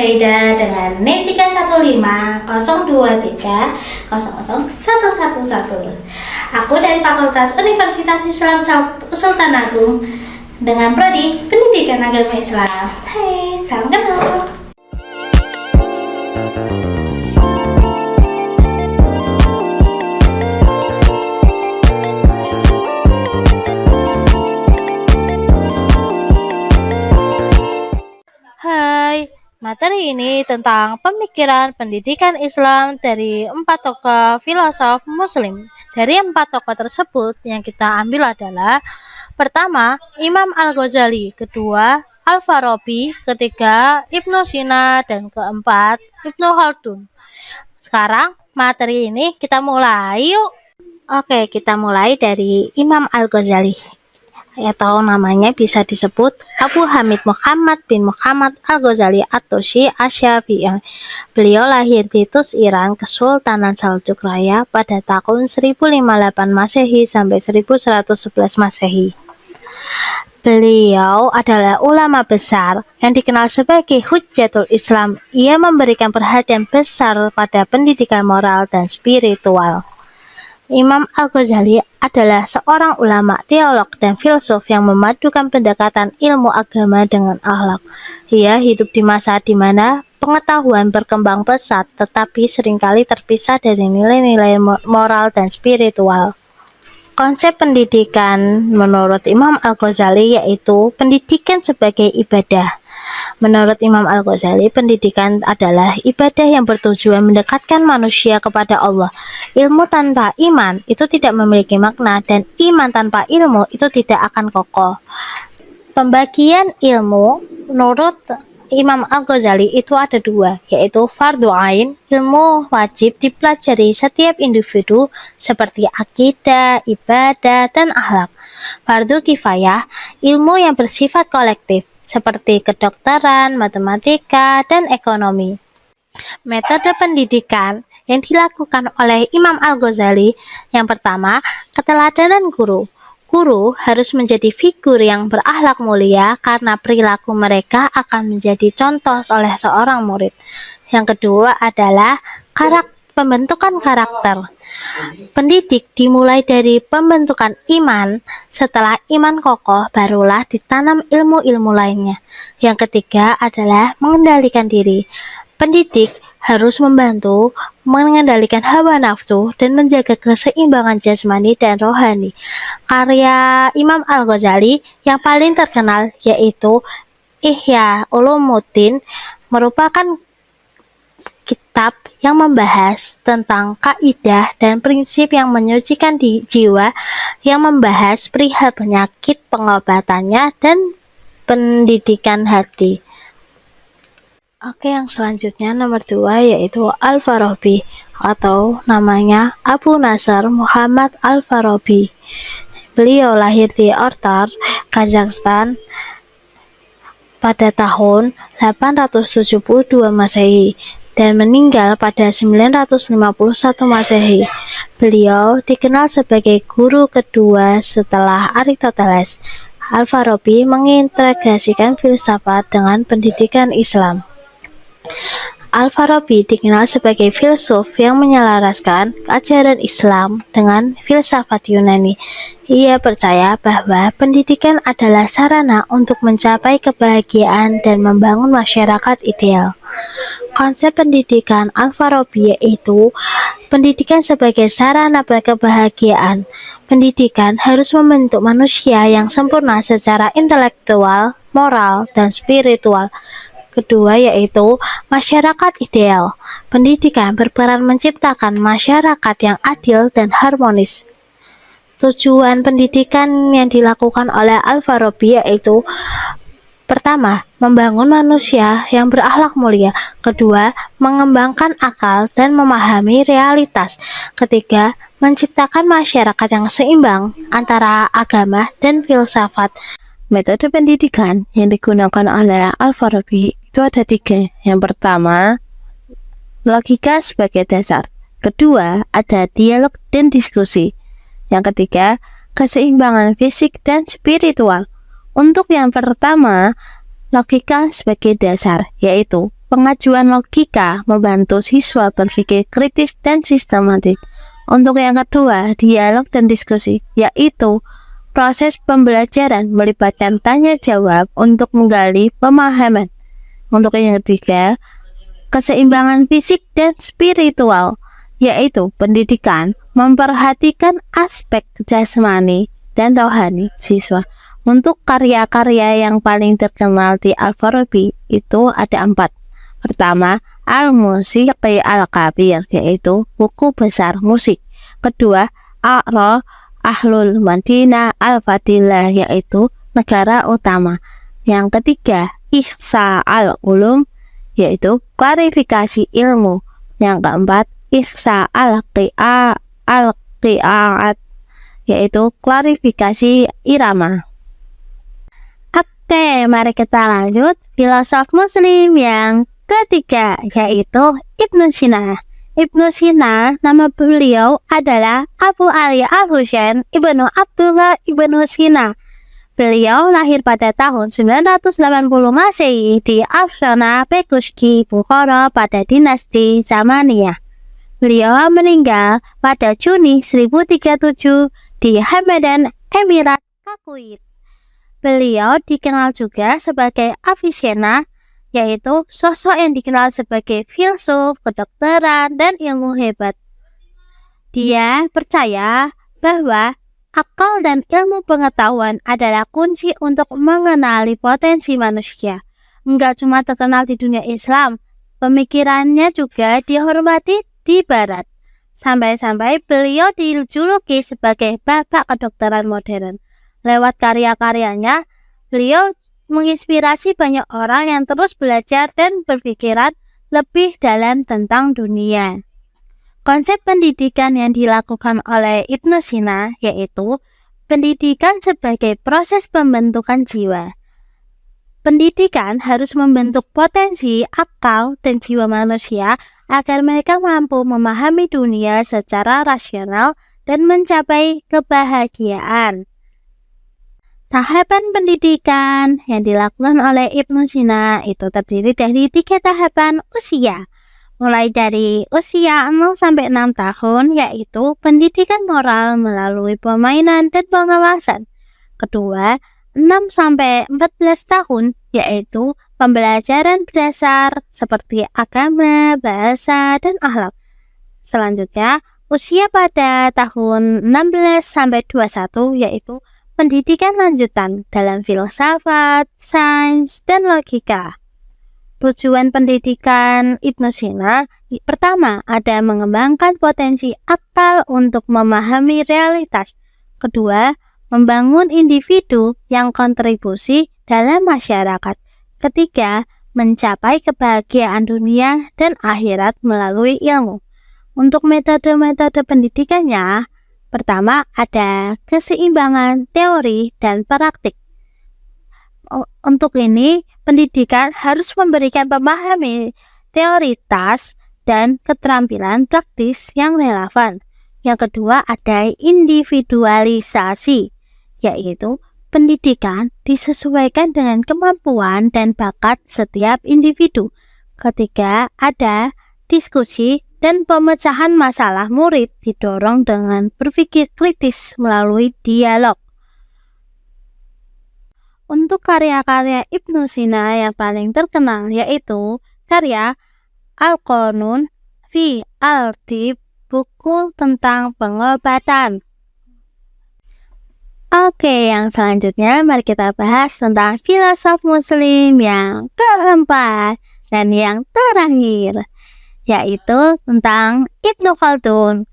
Saida dengan NIM 31502300111. Aku dari Fakultas Universitas Islam Sultan Agung dengan prodi Pendidikan Agama Islam. Hai, salam kenal. Hai, materi ini tentang pemikiran pendidikan Islam dari 4 tokoh filosof Muslim. Dari 4 tokoh tersebut yang kita ambil adalah pertama, Imam Al-Ghazali, kedua, Al-Farabi, ketiga, Ibnu Sina, dan keempat, Ibnu Khaldun. Sekarang materi ini kita mulai yuk. Oke, kita mulai dari Imam Al-Ghazali, atau namanya bisa disebut Abu Hamid Muhammad bin Muhammad Al-Ghazali atau Syekh Asy-Syafi'i. Beliau lahir di Tus, Iran, Kesultanan Saljuk Raya pada tahun 1058 Masehi sampai 1111 Masehi. Beliau adalah ulama besar yang dikenal sebagai Hujjatul Islam. Ia memberikan perhatian besar pada pendidikan moral dan spiritual. Imam Al-Ghazali adalah seorang ulama, teolog, dan filsuf yang memadukan pendekatan ilmu agama dengan akhlak. Ia hidup di masa di mana pengetahuan berkembang pesat, tetapi seringkali terpisah dari nilai-nilai moral dan spiritual. Konsep pendidikan menurut Imam Al-Ghazali yaitu pendidikan sebagai ibadah. Menurut Imam Al-Ghazali, pendidikan adalah ibadah yang bertujuan mendekatkan manusia kepada Allah. Ilmu tanpa iman itu tidak memiliki makna, dan iman tanpa ilmu itu tidak akan kokoh. Pembagian ilmu menurut Imam Al-Ghazali itu ada 2, yaitu fardhu ain, ilmu wajib dipelajari setiap individu seperti akidah, ibadah, dan akhlak. Fardhu kifayah, ilmu yang bersifat kolektif seperti kedokteran, matematika, dan ekonomi. Metode pendidikan yang dilakukan oleh Imam Al-Ghazali, yang pertama, keteladanan guru. Guru harus menjadi figur yang berakhlak mulia karena perilaku mereka akan menjadi contoh oleh seorang murid. Yang kedua adalah pembentukan karakter. Pendidik dimulai dari pembentukan iman. Setelah iman kokoh, barulah ditanam ilmu-ilmu lainnya. Yang ketiga adalah mengendalikan diri. Pendidik harus membantu mengendalikan hawa nafsu dan menjaga keseimbangan jasmani dan rohani. Karya Imam Al-Ghazali yang paling terkenal yaitu Ihya Ulumuddin merupakan kitab yang membahas tentang kaidah dan prinsip yang menyucikan di jiwa, yang membahas perihal penyakit, pengobatannya, dan pendidikan hati. Oke, yang selanjutnya nomor 2 yaitu Al-Farabi, atau namanya Abu Nasr Muhammad Al-Farabi. Beliau lahir di Ortar, Kazakhstan pada tahun 872 Masehi dan meninggal pada 951 Masehi. Beliau dikenal sebagai guru kedua setelah Aristoteles. Al-Farabi mengintegrasikan filsafat dengan pendidikan Islam. Al-Farabi dikenal sebagai filsuf yang menyelaraskan ajaran Islam dengan filsafat Yunani. Ia percaya bahwa pendidikan adalah sarana untuk mencapai kebahagiaan dan membangun masyarakat ideal. Konsep pendidikan Al-Farabi yaitu pendidikan sebagai sarana kebahagiaan. Pendidikan harus membentuk manusia yang sempurna secara intelektual, moral, dan spiritual. Kedua yaitu masyarakat ideal. Pendidikan berperan menciptakan masyarakat yang adil dan harmonis. Tujuan pendidikan yang dilakukan oleh Al-Farabi yaitu pertama, membangun manusia yang berakhlak mulia. Kedua, mengembangkan akal dan memahami realitas. Ketiga, menciptakan masyarakat yang seimbang antara agama dan filsafat. Metode pendidikan yang digunakan oleh Al-Farabi itu ada 3. Yang pertama, logika sebagai dasar. Kedua, ada dialog dan diskusi. Yang ketiga, keseimbangan fisik dan spiritual. Untuk yang pertama, logika sebagai dasar, yaitu Pengajuan logika membantu siswa berpikir kritis dan sistematik. Untuk yang kedua, dialog dan diskusi, yaitu proses pembelajaran melibatkan tanya jawab untuk menggali pemahaman. Untuk yang ketiga, keseimbangan fisik dan spiritual, yaitu pendidikan memperhatikan aspek jasmani dan rohani siswa. Untuk karya-karya yang paling terkenal di Al-Farabi itu ada 4. Pertama, Al-Musiqi Al-Kabir, yaitu buku besar musik. Kedua, A'ra Ahlul Madinah Al-Fadilah, yaitu negara utama. Yang ketiga, Ihsa Al-Ulum, yaitu klarifikasi ilmu. Yang keempat, Ihsa Al-Qiya'at, yaitu klarifikasi irama. Oke, mari kita lanjut. Filosof Muslim yang ketiga, yaitu Ibnu Sina. Ibnu Sina, nama beliau adalah Abu Ali Al-Husain Ibnu Abdullah Ibnu Sina. Beliau lahir pada tahun 980 Masehi di Afshana Pekushki, Bukhara pada dinasti Zamaniyah. Beliau meninggal pada Juni 1037 di Hamadan, Emirat Kuwait. Beliau dikenal juga sebagai Avicenna, yaitu sosok yang dikenal sebagai filsuf, kedokteran, dan ilmu hebat. Dia percaya bahwa akal dan ilmu pengetahuan adalah kunci untuk mengenali potensi manusia. Enggak cuma terkenal di dunia Islam, pemikirannya juga dihormati di Barat. Sampai-sampai beliau dijuluki sebagai bapak kedokteran modern. Lewat karya-karyanya, beliau menginspirasi banyak orang yang terus belajar dan berpikiran lebih dalam tentang dunia. Konsep pendidikan yang dilakukan oleh Ibnu Sina yaitu pendidikan sebagai proses pembentukan jiwa. Pendidikan harus membentuk potensi, akal, dan jiwa manusia agar mereka mampu memahami dunia secara rasional dan mencapai kebahagiaan. Tahapan pendidikan yang dilakukan oleh Ibnu Sina itu terdiri dari 3 tahapan usia. Mulai dari usia 0 sampai 6 tahun yaitu pendidikan moral melalui permainan dan pengawasan. Kedua, 6 sampai 14 tahun yaitu pembelajaran dasar seperti agama, bahasa, dan akhlak. Selanjutnya, usia pada tahun 16 sampai 21 yaitu pendidikan lanjutan dalam filsafat, sains, dan logika. Tujuan pendidikan Ibnu Sina pertama ada mengembangkan potensi akal untuk memahami realitas. Kedua, membangun individu yang kontribusi dalam masyarakat. Ketiga, mencapai kebahagiaan dunia dan akhirat melalui ilmu. Untuk metode-metode pendidikannya, pertama, ada keseimbangan teori dan praktik. Untuk ini, pendidikan harus memberikan pemahaman teoritas dan keterampilan praktis yang relevan. Yang kedua, ada individualisasi, yaitu pendidikan disesuaikan dengan kemampuan dan bakat setiap individu. Ketiga, ada diskusi dan pemecahan masalah. Murid didorong dengan berpikir kritis melalui dialog. Untuk karya-karya Ibnu Sina yang paling terkenal yaitu karya Al-Qanun fi Al-Tib, buku tentang pengobatan. Oke, yang selanjutnya mari kita bahas tentang filosof Muslim yang keempat dan yang terakhir, yaitu tentang Ibnu Khaldun.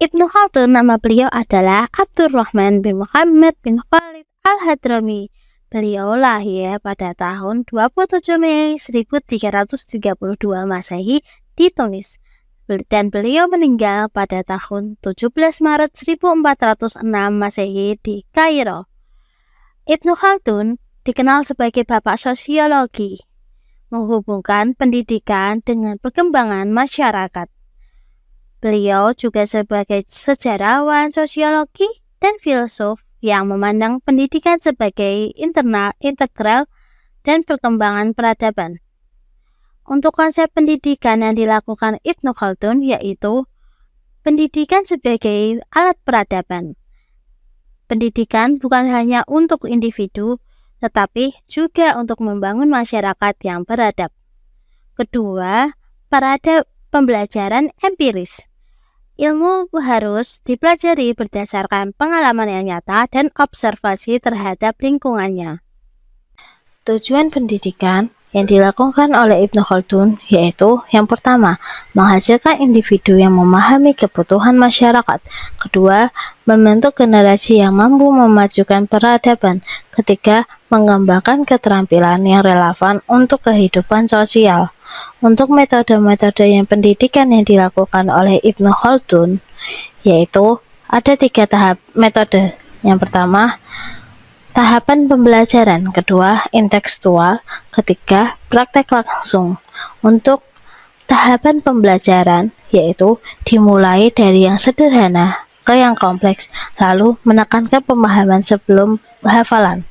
Ibnu Khaldun nama beliau adalah Abdurrahman bin Muhammad bin Khalid Al-Hadrami. Beliau lahir pada tahun 27 Mei 1332 Masehi di Tunis. Dan beliau meninggal pada tahun 17 Maret 1406 Masehi di Kairo. Ibnu Khaldun dikenal sebagai bapak sosiologi, menghubungkan pendidikan dengan perkembangan masyarakat. Beliau juga sebagai sejarawan sosiologi dan filsuf yang memandang pendidikan sebagai integral dan perkembangan peradaban. Untuk konsep pendidikan yang dilakukan Ibnu Khaldun yaitu pendidikan sebagai alat peradaban. Pendidikan bukan hanya untuk individu, tetapi juga untuk membangun masyarakat yang beradab. Kedua, pada pembelajaran empiris. Ilmu harus dipelajari berdasarkan pengalaman yang nyata dan observasi terhadap lingkungannya. Tujuan pendidikan yang dilakukan oleh Ibnu Khaldun yaitu yang pertama, menghasilkan individu yang memahami kebutuhan masyarakat. Kedua, membentuk generasi yang mampu memajukan peradaban. Ketiga, mengembangkan keterampilan yang relevan untuk kehidupan sosial. Untuk metode-metode yang pendidikan yang dilakukan oleh Ibnu Khaldun yaitu ada 3 tahap metode. Yang pertama, tahapan pembelajaran, kedua intekstual, ketiga praktek langsung. Untuk tahapan pembelajaran yaitu dimulai dari yang sederhana ke yang kompleks, lalu menekankan pemahaman sebelum hafalan.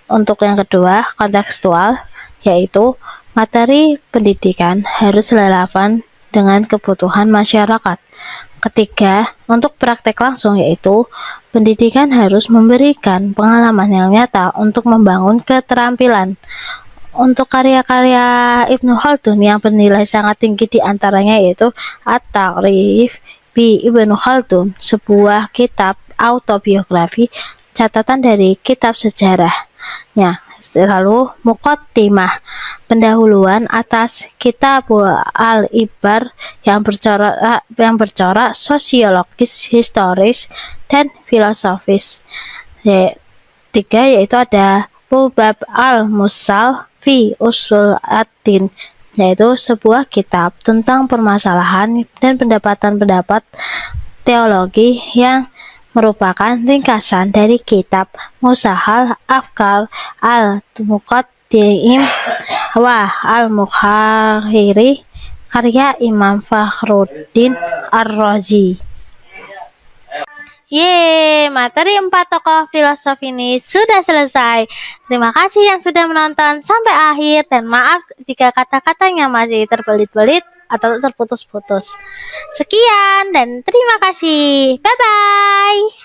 Untuk yang kedua kontekstual, yaitu materi pendidikan harus relevan dengan kebutuhan masyarakat. Ketiga, untuk praktek langsung yaitu pendidikan harus memberikan pengalaman yang nyata untuk membangun keterampilan. Untuk karya-karya Ibnu Khaldun yang bernilai sangat tinggi diantaranya yaitu At-Ta'rif bi Ibnu Khaldun, sebuah kitab autobiografi, catatan dari kitab sejarahnya. Lalu Muqaddimah, pendahuluan atas Kitab Al-Ibar yang bercorak sosiologis, historis, dan filosofis. Tiga yaitu ada Bab Al-Musal fi Usul Ad-Din, yaitu sebuah kitab tentang permasalahan dan pendapat teologi yang merupakan ringkasan dari kitab Musahal Afkar Al-Muqaddim wa Al-Muharriri karya Imam Fakhruddin Ar-Razi. Materi 4 tokoh filosof ini sudah selesai. Terima kasih yang sudah menonton sampai akhir dan maaf jika kata-katanya masih terbelit-belit atau terputus-putus. Sekian dan terima kasih. Bye-bye.